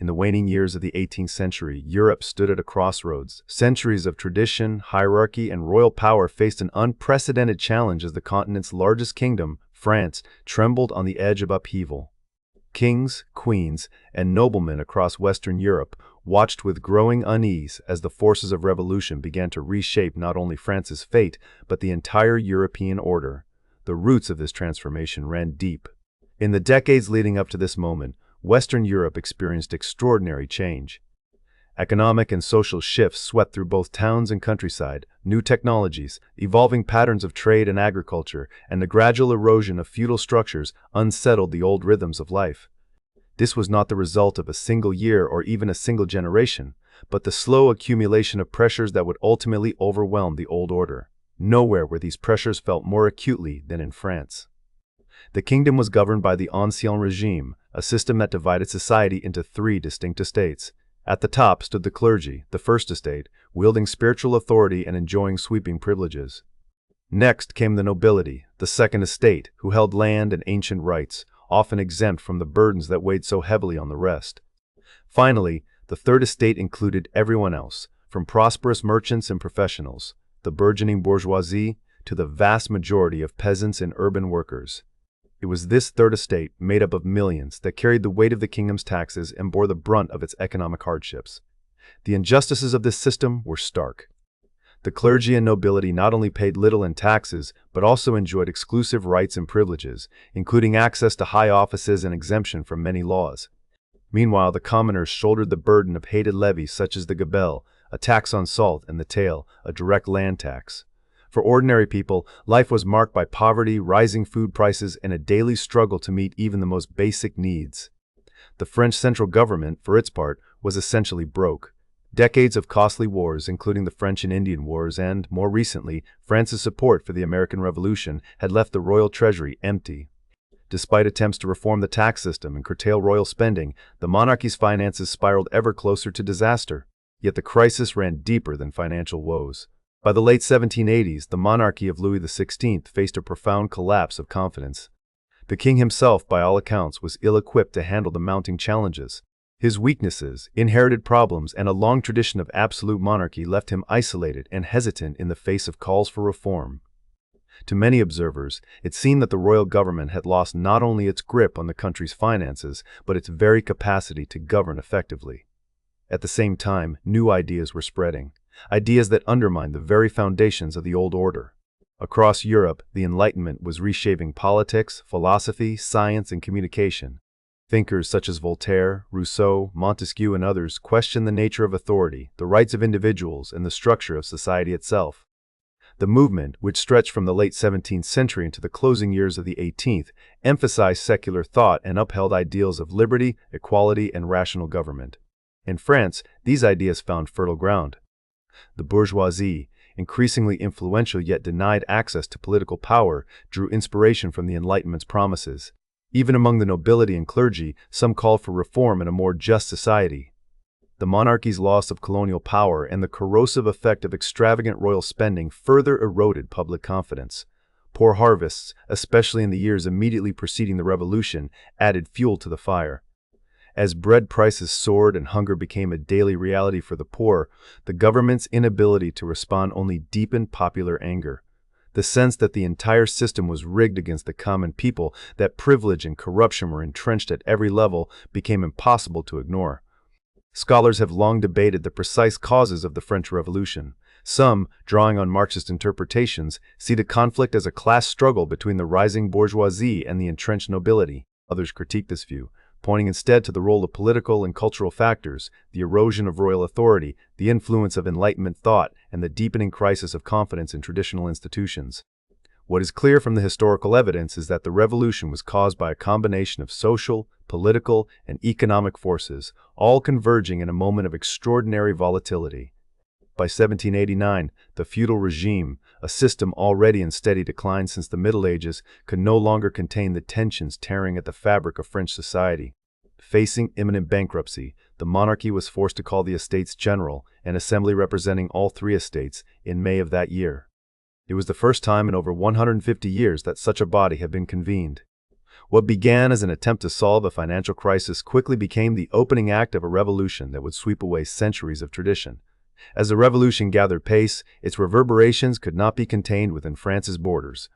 In the waning years of the 18th century, Europe stood at a crossroads. Centuries of tradition, hierarchy, and royal power faced an unprecedented challenge as the continent's largest kingdom, France, trembled on the edge of upheaval. Kings, queens, and noblemen across Western Europe watched with growing unease as the forces of revolution began to reshape not only France's fate, but the entire European order. The roots of this transformation ran deep. In the decades leading up to this moment, Western Europe experienced extraordinary change. Economic and social shifts swept through both towns and countryside. New technologies, evolving patterns of trade and agriculture, and the gradual erosion of feudal structures unsettled the old rhythms of life. This was not the result of a single year or even a single generation, but the slow accumulation of pressures that would ultimately overwhelm the old order. Nowhere were these pressures felt more acutely than in France. The kingdom was governed by the Ancien Regime, a system that divided society into three distinct estates. At the top stood the clergy, the first estate, wielding spiritual authority and enjoying sweeping privileges. Next came the nobility, the second estate, who held land and ancient rights, often exempt from the burdens that weighed so heavily on the rest. Finally, the third estate included everyone else, from prosperous merchants and professionals, the burgeoning bourgeoisie, to the vast majority of peasants and urban workers. It was this third estate, made up of millions, that carried the weight of the kingdom's taxes and bore the brunt of its economic hardships. The injustices of this system were stark. The clergy and nobility not only paid little in taxes, but also enjoyed exclusive rights and privileges, including access to high offices and exemption from many laws. Meanwhile, the commoners shouldered the burden of hated levies such as the gabelle, a tax on salt, and the taille, a direct land tax. For ordinary people, life was marked by poverty, rising food prices, and a daily struggle to meet even the most basic needs. The French central government, for its part, was essentially broke. Decades of costly wars, including the French and Indian Wars and, more recently, France's support for the American Revolution, had left the royal treasury empty. Despite attempts to reform the tax system and curtail royal spending, the monarchy's finances spiraled ever closer to disaster. Yet the crisis ran deeper than financial woes. By the late 1780s, the monarchy of Louis XVI faced a profound collapse of confidence. The king himself, by all accounts, was ill-equipped to handle the mounting challenges. His weaknesses, inherited problems, and a long tradition of absolute monarchy left him isolated and hesitant in the face of calls for reform. To many observers, it seemed that the royal government had lost not only its grip on the country's finances, but its very capacity to govern effectively. At the same time, new ideas were spreading. Ideas that undermined the very foundations of the old order. Across Europe, the Enlightenment was reshaping politics, philosophy, science, and communication. Thinkers such as Voltaire, Rousseau, Montesquieu, and others questioned the nature of authority, the rights of individuals, and the structure of society itself. The movement, which stretched from the late 17th century into the closing years of the 18th, emphasized secular thought and upheld ideals of liberty, equality, and rational government. In France, these ideas found fertile ground. The bourgeoisie, increasingly influential yet denied access to political power, drew inspiration from the Enlightenment's promises. Even among the nobility and clergy, some called for reform and a more just society. The monarchy's loss of colonial power and the corrosive effect of extravagant royal spending further eroded public confidence. Poor harvests, especially in the years immediately preceding the revolution, added fuel to the fire. As bread prices soared and hunger became a daily reality for the poor, the government's inability to respond only deepened popular anger. The sense that the entire system was rigged against the common people, that privilege and corruption were entrenched at every level, became impossible to ignore. Scholars have long debated the precise causes of the French Revolution. Some, drawing on Marxist interpretations, see the conflict as a class struggle between the rising bourgeoisie and the entrenched nobility. Others critique this view, pointing instead to the role of political and cultural factors, the erosion of royal authority, the influence of Enlightenment thought, and the deepening crisis of confidence in traditional institutions. What is clear from the historical evidence is that the revolution was caused by a combination of social, political, and economic forces, all converging in a moment of extraordinary volatility. By 1789, the feudal regime, a system already in steady decline since the Middle Ages, could no longer contain the tensions tearing at the fabric of French society. Facing imminent bankruptcy, the monarchy was forced to call the Estates General, an assembly representing all three estates, in May of that year. It was the first time in over 150 years that such a body had been convened. What began as an attempt to solve a financial crisis quickly became the opening act of a revolution that would sweep away centuries of tradition. As the revolution gathered pace, its reverberations could not be contained within France's borders.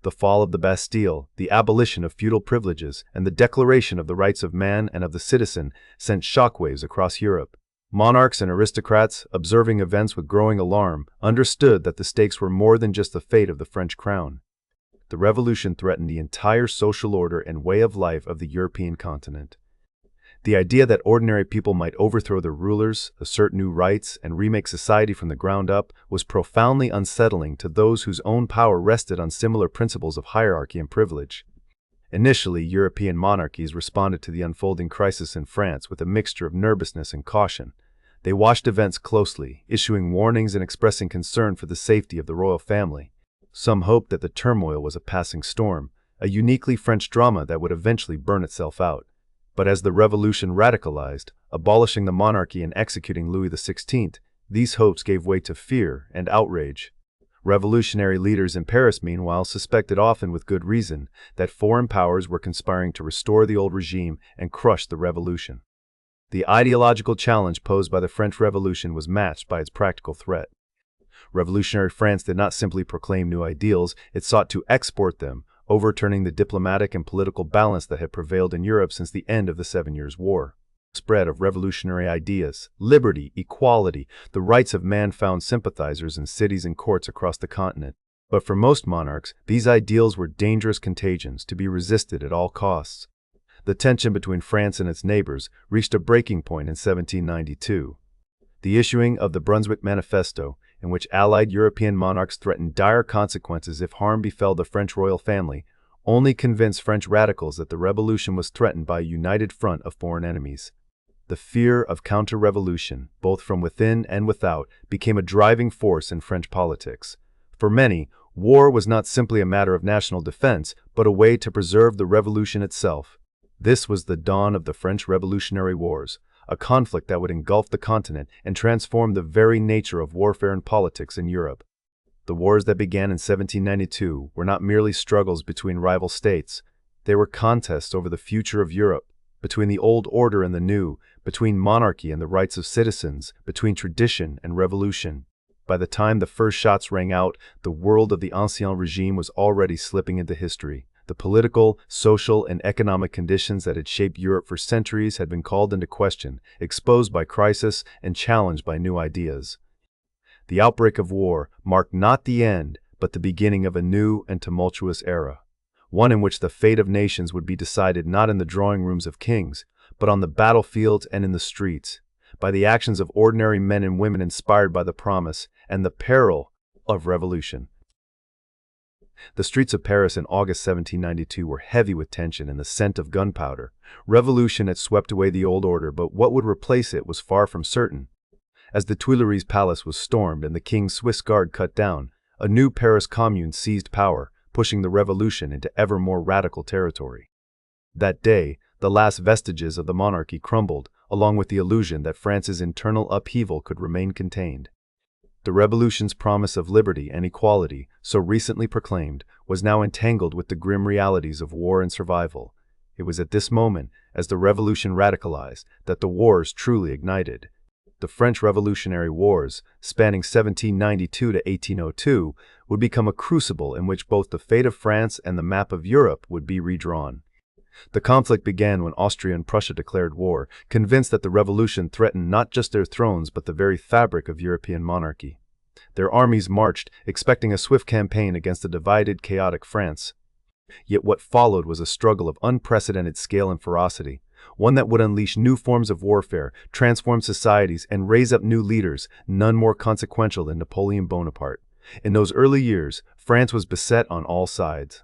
The fall of the Bastille, the abolition of feudal privileges, and the declaration of the rights of man and of the citizen sent shockwaves across Europe. Monarchs and aristocrats, observing events with growing alarm, understood that the stakes were more than just the fate of the French crown. The revolution threatened the entire social order and way of life of the European continent. The idea that ordinary people might overthrow their rulers, assert new rights, and remake society from the ground up was profoundly unsettling to those whose own power rested on similar principles of hierarchy and privilege. Initially, European monarchies responded to the unfolding crisis in France with a mixture of nervousness and caution. They watched events closely, issuing warnings and expressing concern for the safety of the royal family. Some hoped that the turmoil was a passing storm, a uniquely French drama that would eventually burn itself out. But as the revolution radicalized, abolishing the monarchy and executing Louis XVI, these hopes gave way to fear and outrage. Revolutionary leaders in Paris, meanwhile, suspected, often with good reason, that foreign powers were conspiring to restore the old regime and crush the revolution. The ideological challenge posed by the French Revolution was matched by its practical threat. Revolutionary France did not simply proclaim new ideals, it sought to export them, overturning the diplomatic and political balance that had prevailed in Europe since the end of the 7 Years' War. The spread of revolutionary ideas, liberty, equality, the rights of man found sympathizers in cities and courts across the continent. But for most monarchs, these ideals were dangerous contagions to be resisted at all costs. The tension between France and its neighbors reached a breaking point in 1792. The issuing of the Brunswick Manifesto, in which allied European monarchs threatened dire consequences if harm befell the French royal family, only convinced French radicals that the revolution was threatened by a united front of foreign enemies. The fear of counter-revolution, both from within and without, became a driving force in French politics. For many, war was not simply a matter of national defense, but a way to preserve the revolution itself. This was the dawn of the French Revolutionary Wars, a conflict that would engulf the continent and transform the very nature of warfare and politics in Europe. The wars that began in 1792 were not merely struggles between rival states. They were contests over the future of Europe, between the old order and the new, between monarchy and the rights of citizens, between tradition and revolution. By the time the first shots rang out, the world of the Ancien Regime was already slipping into history. The political, social, and economic conditions that had shaped Europe for centuries had been called into question, exposed by crisis, and challenged by new ideas. The outbreak of war marked not the end, but the beginning of a new and tumultuous era, one in which the fate of nations would be decided not in the drawing rooms of kings, but on the battlefields and in the streets, by the actions of ordinary men and women inspired by the promise and the peril of revolution. The streets of Paris in August 1792 were heavy with tension and the scent of gunpowder. Revolution had swept away the old order, but what would replace it was far from certain. As the Tuileries Palace was stormed and the king's Swiss guard cut down, a new Paris Commune seized power, pushing the revolution into ever more radical territory. That day, the last vestiges of the monarchy crumbled, along with the illusion that France's internal upheaval could remain contained. The revolution's promise of liberty and equality, so recently proclaimed, was now entangled with the grim realities of war and survival. It was at this moment, as the revolution radicalized, that the wars truly ignited. The French Revolutionary Wars, spanning 1792 to 1802, would become a crucible in which both the fate of France and the map of Europe would be redrawn. The conflict began when Austria and Prussia declared war, convinced that the revolution threatened not just their thrones but the very fabric of European monarchy. Their armies marched, expecting a swift campaign against a divided, chaotic France. Yet what followed was a struggle of unprecedented scale and ferocity, one that would unleash new forms of warfare, transform societies, and raise up new leaders, none more consequential than Napoleon Bonaparte. In those early years, France was beset on all sides.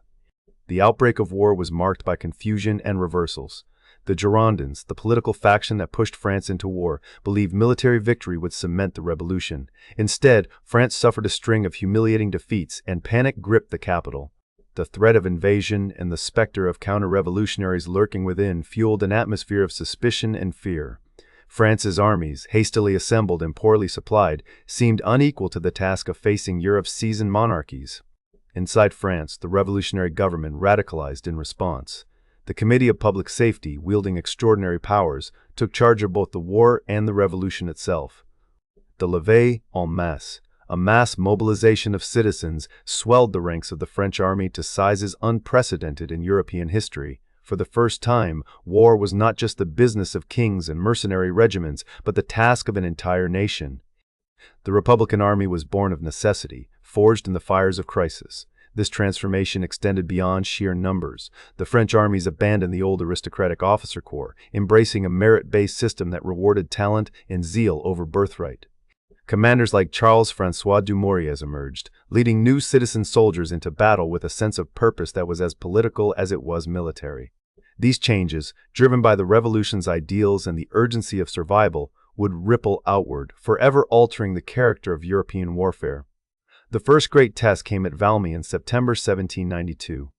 The outbreak of war was marked by confusion and reversals. The Girondins, the political faction that pushed France into war, believed military victory would cement the revolution. Instead, France suffered a string of humiliating defeats, and panic gripped the capital. The threat of invasion and the specter of counter-revolutionaries lurking within fueled an atmosphere of suspicion and fear. France's armies, hastily assembled and poorly supplied, seemed unequal to the task of facing Europe's seasoned monarchies. Inside France, the revolutionary government radicalized in response. The Committee of Public Safety, wielding extraordinary powers, took charge of both the war and the revolution itself. The levée en masse, a mass mobilization of citizens, swelled the ranks of the French army to sizes unprecedented in European history. For the first time, war was not just the business of kings and mercenary regiments, but the task of an entire nation. The Republican Army was born of necessity, forged in the fires of crisis. This transformation extended beyond sheer numbers. The French armies abandoned the old aristocratic officer corps, embracing a merit-based system that rewarded talent and zeal over birthright. Commanders like Charles-François Dumouriez emerged, leading new citizen soldiers into battle with a sense of purpose that was as political as it was military. These changes, driven by the revolution's ideals and the urgency of survival, would ripple outward, forever altering the character of European warfare. The first great test came at Valmy in September 1792.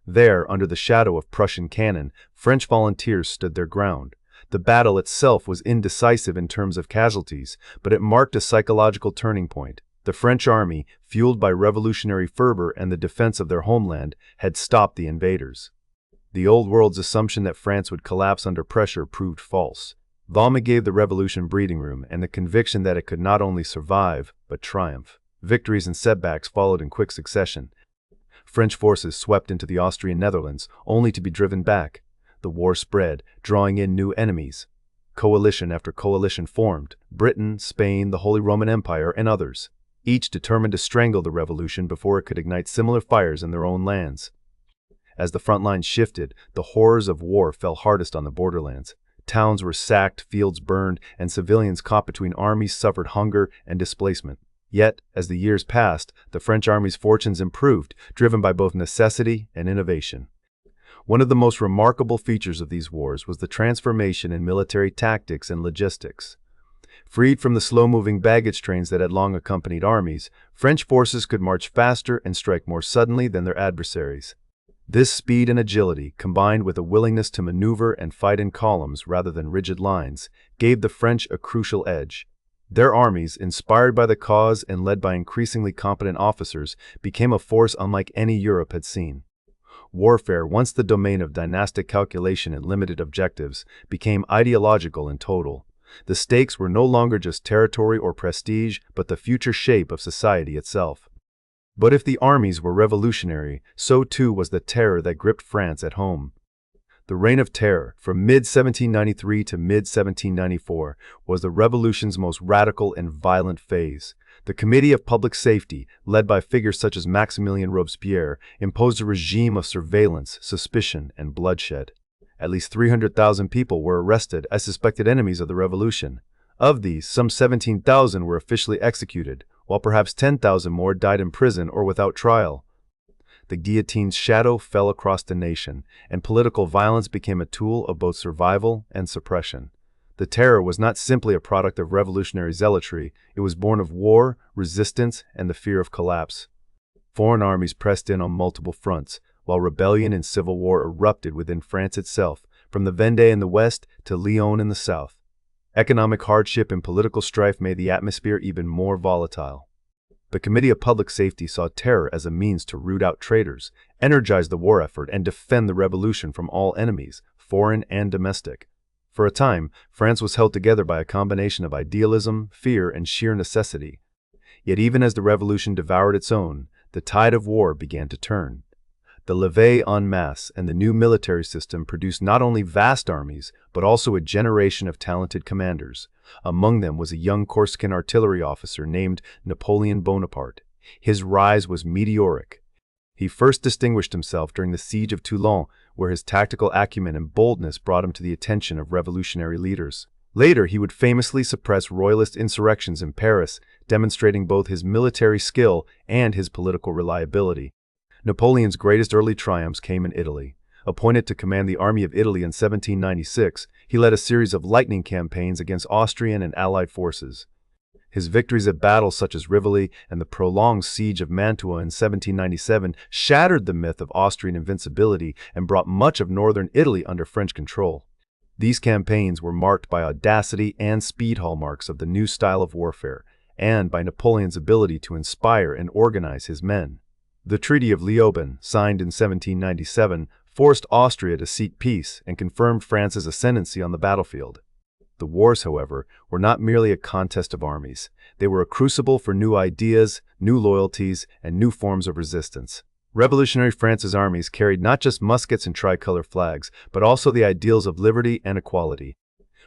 There, under the shadow of Prussian cannon, French volunteers stood their ground. The battle itself was indecisive in terms of casualties, but it marked a psychological turning point. The French army, fueled by revolutionary fervor and the defense of their homeland, had stopped the invaders. The old world's assumption that France would collapse under pressure proved false. Valmy gave the revolution breathing room and the conviction that it could not only survive, but triumph. Victories and setbacks followed in quick succession. French forces swept into the Austrian Netherlands, only to be driven back. The war spread, drawing in new enemies. Coalition after coalition formed: Britain, Spain, the Holy Roman Empire, and others, each determined to strangle the revolution before it could ignite similar fires in their own lands. As the front lines shifted, the horrors of war fell hardest on the borderlands. Towns were sacked, fields burned, and civilians caught between armies suffered hunger and displacement. Yet, as the years passed, the French army's fortunes improved, driven by both necessity and innovation. One of the most remarkable features of these wars was the transformation in military tactics and logistics. Freed from the slow-moving baggage trains that had long accompanied armies, French forces could march faster and strike more suddenly than their adversaries. This speed and agility, combined with a willingness to maneuver and fight in columns rather than rigid lines, gave the French a crucial edge. Their armies, inspired by the cause and led by increasingly competent officers, became a force unlike any Europe had seen. Warfare, once the domain of dynastic calculation and limited objectives, became ideological and total. The stakes were no longer just territory or prestige, but the future shape of society itself. But if the armies were revolutionary, so too was the terror that gripped France at home. The Reign of Terror, from mid-1793 to mid-1794, was the revolution's most radical and violent phase. The Committee of Public Safety, led by figures such as Maximilien Robespierre, imposed a regime of surveillance, suspicion, and bloodshed. At least 300,000 people were arrested as suspected enemies of the revolution. Of these, some 17,000 were officially executed, while perhaps 10,000 more died in prison or without trial. The guillotine's shadow fell across the nation, and political violence became a tool of both survival and suppression. The terror was not simply a product of revolutionary zealotry, it was born of war, resistance, and the fear of collapse. Foreign armies pressed in on multiple fronts, while rebellion and civil war erupted within France itself, from the Vendée in the west to Lyon in the south. Economic hardship and political strife made the atmosphere even more volatile. The Committee of Public Safety saw terror as a means to root out traitors, energize the war effort, and defend the revolution from all enemies, foreign and domestic. For a time, France was held together by a combination of idealism, fear, and sheer necessity. Yet even as the revolution devoured its own, the tide of war began to turn. The levée en masse and the new military system produced not only vast armies, but also a generation of talented commanders. Among them was a young Corsican artillery officer named Napoleon Bonaparte. His rise was meteoric. He first distinguished himself during the siege of Toulon, where his tactical acumen and boldness brought him to the attention of revolutionary leaders. Later, he would famously suppress royalist insurrections in Paris, demonstrating both his military skill and his political reliability. Napoleon's greatest early triumphs came in Italy. Appointed to command the Army of Italy in 1796, he led a series of lightning campaigns against Austrian and Allied forces. His victories at battles such as Rivoli and the prolonged siege of Mantua in 1797 shattered the myth of Austrian invincibility and brought much of northern Italy under French control. These campaigns were marked by audacity and speed hallmarks of the new style of warfare, and by Napoleon's ability to inspire and organize his men. The Treaty of Leoben, signed in 1797, forced Austria to seek peace and confirmed France's ascendancy on the battlefield. The wars, however, were not merely a contest of armies. They were a crucible for new ideas, new loyalties, and new forms of resistance. Revolutionary France's armies carried not just muskets and tricolor flags, but also the ideals of liberty and equality.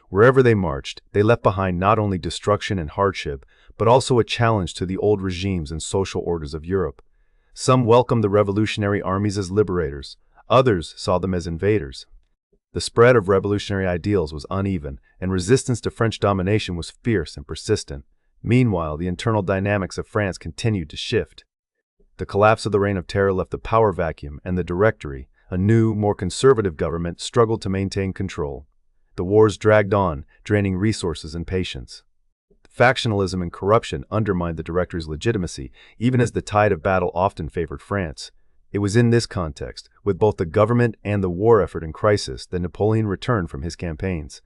Wherever they marched, they left behind not only destruction and hardship, but also a challenge to the old regimes and social orders of Europe. Some welcomed the revolutionary armies as liberators. Others saw them as invaders. The spread of revolutionary ideals was uneven, and resistance to French domination was fierce and persistent. Meanwhile, the internal dynamics of France continued to shift. The collapse of the Reign of Terror left a power vacuum, and the Directory, a new, more conservative government, struggled to maintain control. The wars dragged on, draining resources and patience. Factionalism and corruption undermined the Directory's legitimacy, even as the tide of battle often favored France. It was in this context, with both the government and the war effort in crisis, that Napoleon returned from his campaigns.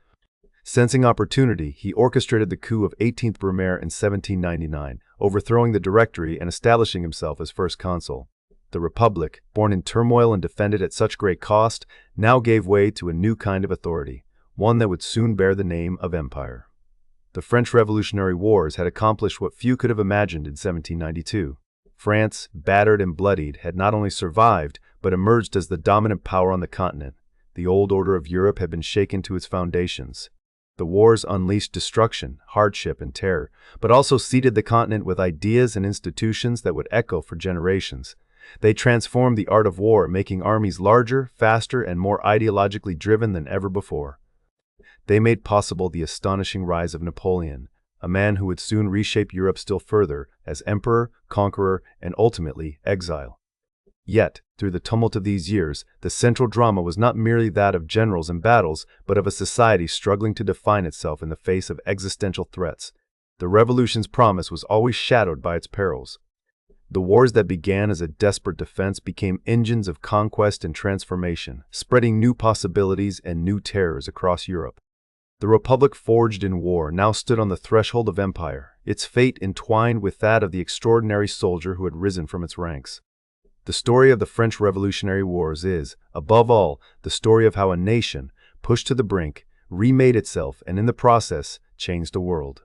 Sensing opportunity, he orchestrated the coup of 18th Brumaire in 1799, overthrowing the Directory and establishing himself as first consul. The Republic, born in turmoil and defended at such great cost, now gave way to a new kind of authority, one that would soon bear the name of empire. The French Revolutionary Wars had accomplished what few could have imagined in 1792. France, battered and bloodied, had not only survived, but emerged as the dominant power on the continent. The old order of Europe had been shaken to its foundations. The wars unleashed destruction, hardship, and terror, but also seeded the continent with ideas and institutions that would echo for generations. They transformed the art of war, making armies larger, faster, and more ideologically driven than ever before. They made possible the astonishing rise of Napoleon, a man who would soon reshape Europe still further as emperor, conqueror, and ultimately exile. Yet, through the tumult of these years, the central drama was not merely that of generals and battles, but of a society struggling to define itself in the face of existential threats. The revolution's promise was always shadowed by its perils. The wars that began as a desperate defense became engines of conquest and transformation, spreading new possibilities and new terrors across Europe. The Republic forged in war now stood on the threshold of empire, its fate entwined with that of the extraordinary soldier who had risen from its ranks. The story of the French Revolutionary Wars is, above all, the story of how a nation, pushed to the brink, remade itself and in the process, changed the world.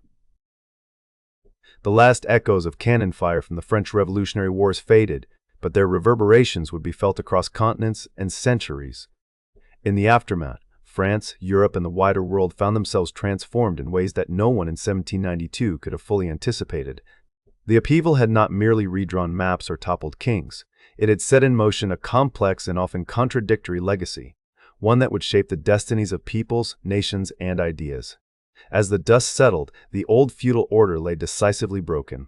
The last echoes of cannon fire from the French Revolutionary Wars faded, but their reverberations would be felt across continents and centuries. In the aftermath, France, Europe, and the wider world found themselves transformed in ways that no one in 1792 could have fully anticipated. The upheaval had not merely redrawn maps or toppled kings. It had set in motion a complex and often contradictory legacy, one that would shape the destinies of peoples, nations, and ideas. As the dust settled, the old feudal order lay decisively broken.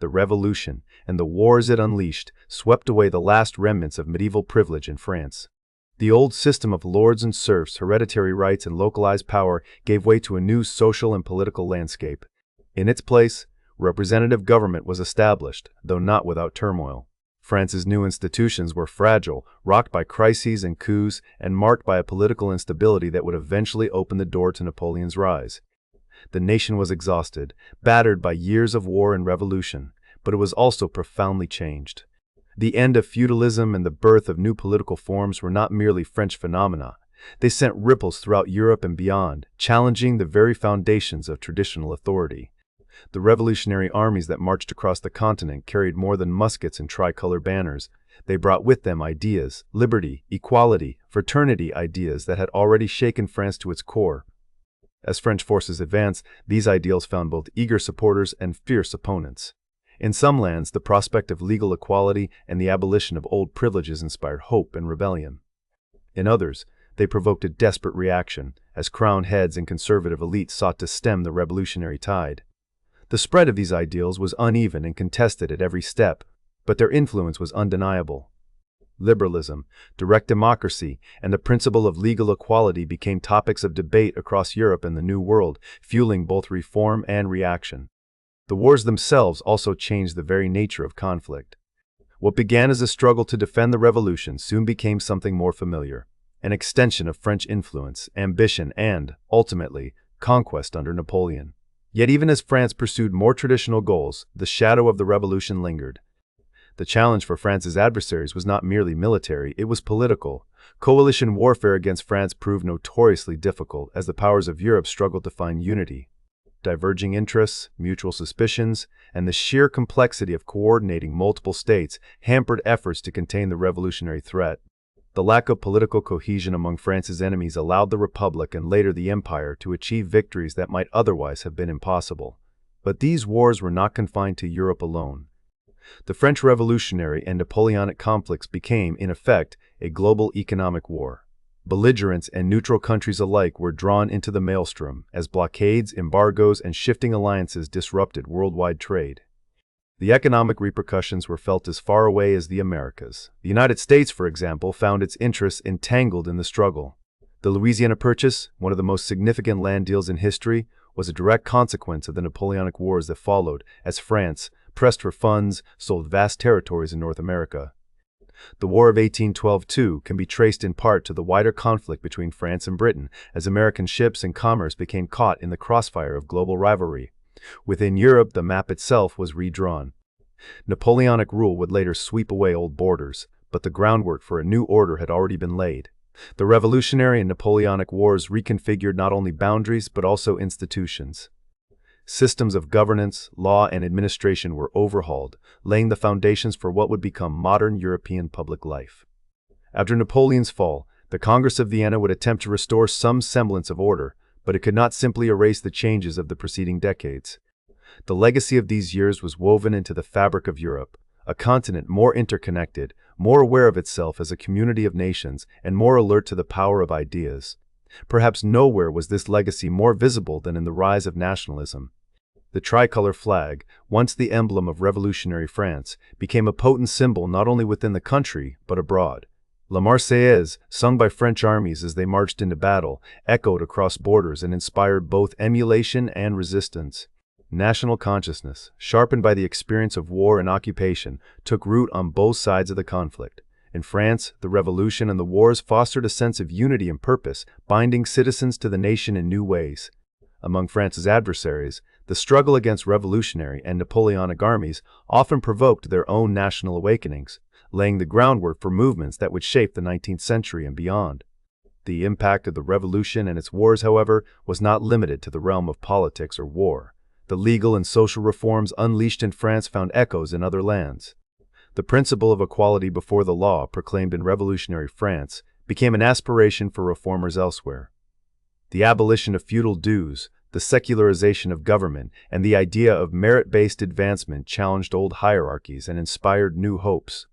The revolution, and the wars it unleashed, swept away the last remnants of medieval privilege in France. The old system of lords and serfs, hereditary rights, and localized power gave way to a new social and political landscape. In its place, representative government was established, though not without turmoil. France's new institutions were fragile, rocked by crises and coups, and marked by a political instability that would eventually open the door to Napoleon's rise. The nation was exhausted, battered by years of war and revolution, but it was also profoundly changed. The end of feudalism and the birth of new political forms were not merely French phenomena. They sent ripples throughout Europe and beyond, challenging the very foundations of traditional authority. The revolutionary armies that marched across the continent carried more than muskets and tricolor banners. They brought with them ideas, liberty, equality, fraternity ideas that had already shaken France to its core. As French forces advanced, these ideals found both eager supporters and fierce opponents. In some lands, the prospect of legal equality and the abolition of old privileges inspired hope and rebellion. In others, they provoked a desperate reaction, as crowned heads and conservative elites sought to stem the revolutionary tide. The spread of these ideals was uneven and contested at every step, but their influence was undeniable. Liberalism, direct democracy, and the principle of legal equality became topics of debate across Europe and the New World, fueling both reform and reaction. The wars themselves also changed the very nature of conflict. What began as a struggle to defend the revolution soon became something more familiar, an extension of French influence, ambition, and, ultimately, conquest under Napoleon. Yet even as France pursued more traditional goals, the shadow of the revolution lingered. The challenge for France's adversaries was not merely military, it was political. Coalition warfare against France proved notoriously difficult as the powers of Europe struggled to find unity. Diverging interests, mutual suspicions, and the sheer complexity of coordinating multiple states hampered efforts to contain the revolutionary threat. The lack of political cohesion among France's enemies allowed the Republic and later the Empire to achieve victories that might otherwise have been impossible. But these wars were not confined to Europe alone. The French Revolutionary and Napoleonic conflicts became, in effect, a global economic war. Belligerents and neutral countries alike were drawn into the maelstrom as blockades, embargoes, and shifting alliances disrupted worldwide trade. The economic repercussions were felt as far away as the Americas. The United States, for example, found its interests entangled in the struggle. The Louisiana Purchase, one of the most significant land deals in history, was a direct consequence of the Napoleonic Wars that followed, as France, pressed for funds, sold vast territories in North America. The War of 1812, too, can be traced in part to the wider conflict between France and Britain, as American ships and commerce became caught in the crossfire of global rivalry. Within Europe, the map itself was redrawn. Napoleonic rule would later sweep away old borders, but the groundwork for a new order had already been laid. The Revolutionary and Napoleonic Wars reconfigured not only boundaries but also institutions. Systems of governance, law, and administration were overhauled, laying the foundations for what would become modern European public life. After Napoleon's fall, the Congress of Vienna would attempt to restore some semblance of order, but it could not simply erase the changes of the preceding decades. The legacy of these years was woven into the fabric of Europe, a continent more interconnected, more aware of itself as a community of nations, and more alert to the power of ideas. Perhaps nowhere was this legacy more visible than in the rise of nationalism. The tricolor flag, once the emblem of revolutionary France, became a potent symbol not only within the country, but abroad. La Marseillaise, sung by French armies as they marched into battle, echoed across borders and inspired both emulation and resistance. National consciousness, sharpened by the experience of war and occupation, took root on both sides of the conflict. In France, the revolution and the wars fostered a sense of unity and purpose, binding citizens to the nation in new ways. Among France's adversaries, the struggle against revolutionary and Napoleonic armies often provoked their own national awakenings, laying the groundwork for movements that would shape the 19th century and beyond. The impact of the revolution and its wars, however, was not limited to the realm of politics or war. The legal and social reforms unleashed in France found echoes in other lands. The principle of equality before the law, proclaimed in revolutionary France, became an aspiration for reformers elsewhere. The abolition of feudal dues, the secularization of government, and the idea of merit-based advancement challenged old hierarchies and inspired new hopes.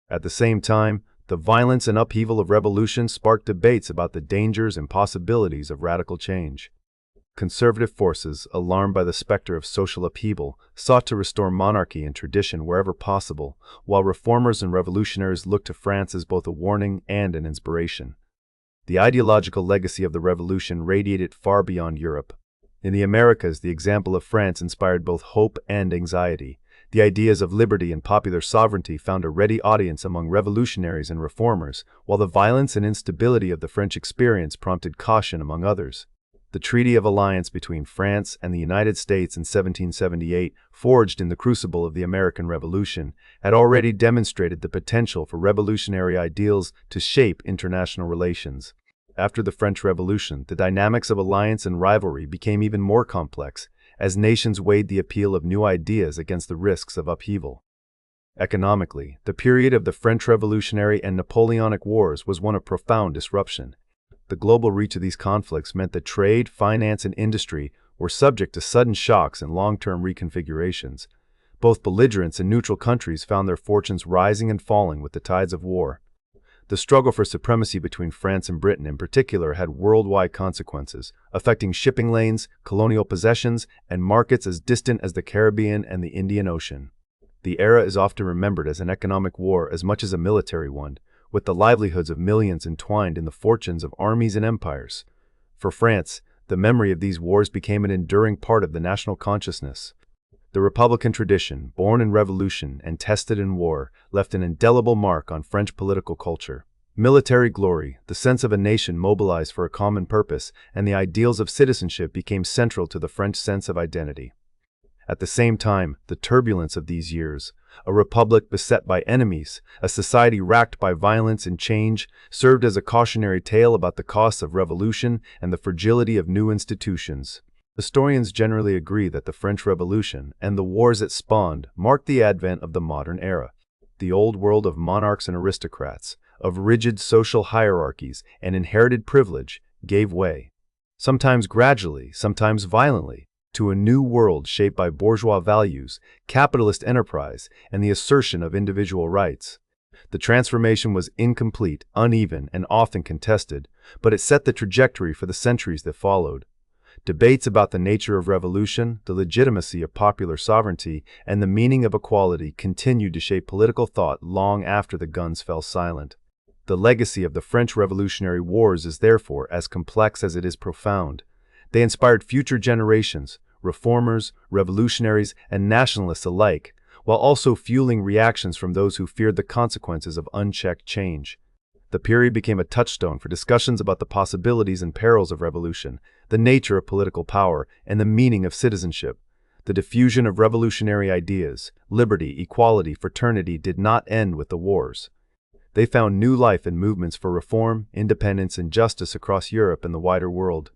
At the same time, the violence and upheaval of revolution sparked debates about the dangers and possibilities of radical change. Conservative forces, alarmed by the specter of social upheaval, sought to restore monarchy and tradition wherever possible, while reformers and revolutionaries looked to France as both a warning and an inspiration. The ideological legacy of the revolution radiated far beyond Europe. In the Americas, the example of France inspired both hope and anxiety. The ideas of liberty and popular sovereignty found a ready audience among revolutionaries and reformers, while the violence and instability of the French experience prompted caution among others. The Treaty of Alliance between France and the United States in 1778, forged in the crucible of the American Revolution, had already demonstrated the potential for revolutionary ideals to shape international relations. After the French Revolution, the dynamics of alliance and rivalry became even more complex, as nations weighed the appeal of new ideas against the risks of upheaval. Economically, the period of the French Revolutionary and Napoleonic Wars was one of profound disruption. The global reach of these conflicts meant that trade, finance, and industry were subject to sudden shocks and long-term reconfigurations. Both belligerents and neutral countries found their fortunes rising and falling with the tides of war. The struggle for supremacy between France and Britain in particular had worldwide consequences, affecting shipping lanes, colonial possessions, and markets as distant as the Caribbean and the Indian Ocean. The era is often remembered as an economic war as much as a military one, with the livelihoods of millions entwined in the fortunes of armies and empires. For France, the memory of these wars became an enduring part of the national consciousness. The Republican tradition, born in revolution and tested in war, left an indelible mark on French political culture. Military glory, the sense of a nation mobilized for a common purpose, and the ideals of citizenship became central to the French sense of identity. At the same time, the turbulence of these years, a republic beset by enemies, a society racked by violence and change, served as a cautionary tale about the costs of revolution and the fragility of new institutions. Historians generally agree that the French Revolution and the wars it spawned marked the advent of the modern era. The old world of monarchs and aristocrats, of rigid social hierarchies and inherited privilege, gave way, sometimes gradually, sometimes violently, to a new world shaped by bourgeois values, capitalist enterprise, and the assertion of individual rights. The transformation was incomplete, uneven, and often contested, but it set the trajectory for the centuries that followed. Debates about the nature of revolution, the legitimacy of popular sovereignty, and the meaning of equality continued to shape political thought long after the guns fell silent. The legacy of the French Revolutionary Wars is therefore as complex as it is profound. They inspired future generations, reformers, revolutionaries, and nationalists alike, while also fueling reactions from those who feared the consequences of unchecked change. The period became a touchstone for discussions about the possibilities and perils of revolution, the nature of political power, and the meaning of citizenship. The diffusion of revolutionary ideas, liberty, equality, fraternity, did not end with the wars. They found new life in movements for reform, independence, and justice across Europe and the wider world.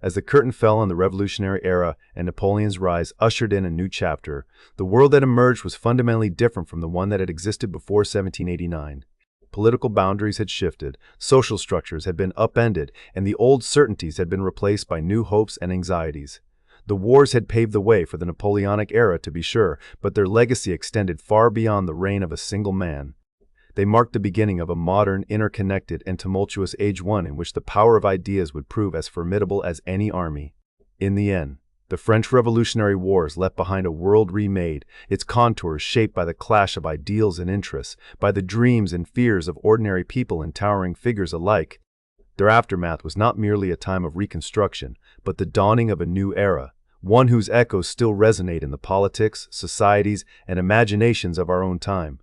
As the curtain fell on the Revolutionary Era and Napoleon's rise ushered in a new chapter, the world that emerged was fundamentally different from the one that had existed before 1789. Political boundaries had shifted, social structures had been upended, and the old certainties had been replaced by new hopes and anxieties. The wars had paved the way for the Napoleonic era, to be sure, but their legacy extended far beyond the reign of a single man. They marked the beginning of a modern, interconnected, and tumultuous age, one in which the power of ideas would prove as formidable as any army. In the end, the French Revolutionary Wars left behind a world remade, its contours shaped by the clash of ideals and interests, by the dreams and fears of ordinary people and towering figures alike. Their aftermath was not merely a time of reconstruction, but the dawning of a new era, one whose echoes still resonate in the politics, societies, and imaginations of our own time.